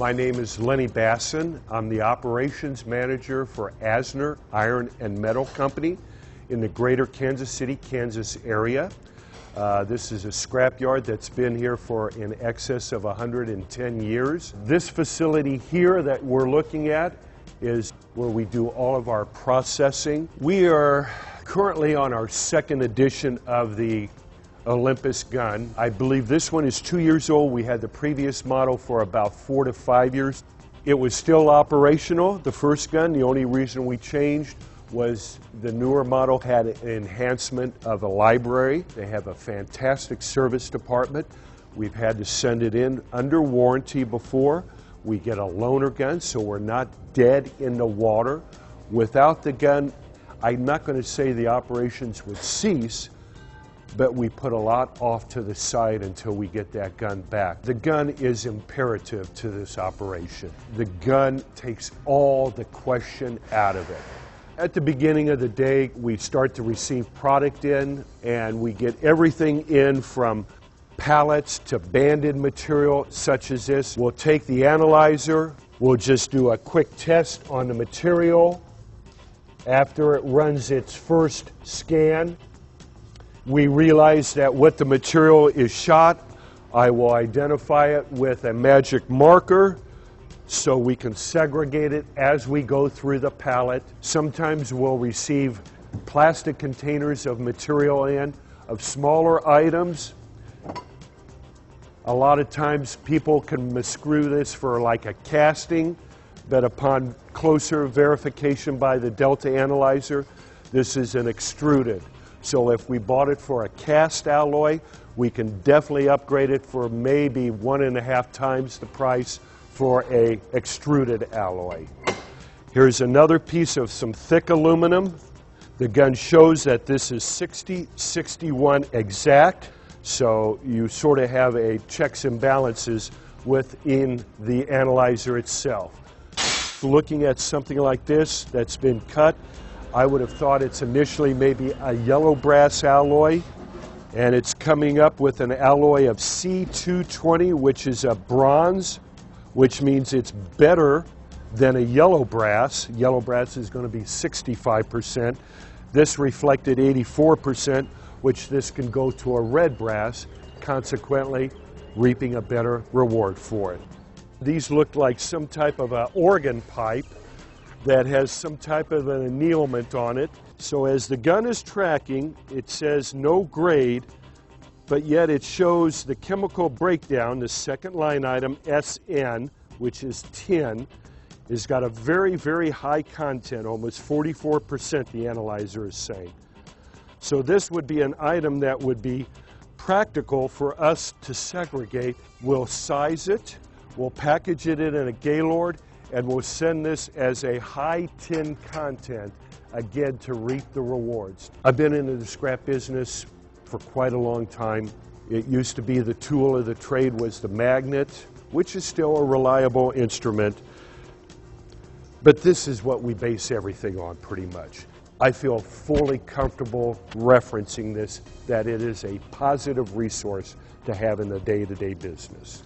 My name is Lenny Basson. I'm the operations manager for Asner Iron and Metal Company in the greater Kansas City, Kansas area. This is a scrapyard that's been here for in excess of 110 years. This facility here that we're looking at is where we do all of our processing. We are currently on our second edition of the Olympus gun. I believe this one is 2 years old. We had the previous model for about 4 to 5 years. It was still operational, the first gun. The only reason we changed was the newer model had an enhancement of a library. They have a fantastic service department. We've had to send it in under warranty before. We get a loaner gun, so we're not dead in the water. Without the gun, I'm not going to say the operations would cease, but we put a lot off to the side until we get that gun back. The gun is imperative to this operation. The gun takes all the question out of it. At the beginning of the day, we start to receive product in, and we get everything in from pallets to banded material such as this. We'll take the analyzer, we'll just do a quick test on the material. After it runs its first scan, we realize that what the material is shot, I will identify it with a magic marker so we can segregate it as we go through the pallet. Sometimes we'll receive plastic containers of material in, of smaller items. A lot of times people can miscrew this for like a casting, but upon closer verification by the Delta analyzer, this is an extruded. So if we bought it for a cast alloy, we can definitely upgrade it for maybe 1.5 times the price for a extruded alloy. Here's another piece of some thick aluminum. The gun shows that this is 60-61 exact, so you sort of have a checks and balances within the analyzer itself. Looking at something like this that's been cut, I would have thought it's initially maybe a yellow brass alloy, and it's coming up with an alloy of C220, which is a bronze, which means it's better than a yellow brass. Yellow brass is going to be 65%. This reflected 84%, which this can go to a red brass, consequently reaping a better reward for it. These look like some type of an organ pipe that has some type of an annealment on it. So as the gun is tracking, it says no grade, but yet it shows the chemical breakdown, the second line item, SN, which is tin, has got a very, very high content, almost 44% the analyzer is saying. So this would be an item that would be practical for us to segregate. We'll size it, we'll package it in a Gaylord, and we'll send this as a high tin content, again, to reap the rewards. I've been into the scrap business for quite a long time. It used to be the tool of the trade was the magnet, which is still a reliable instrument. But this is what we base everything on pretty much. I feel fully comfortable referencing this, that it is a positive resource to have in the day-to-day business.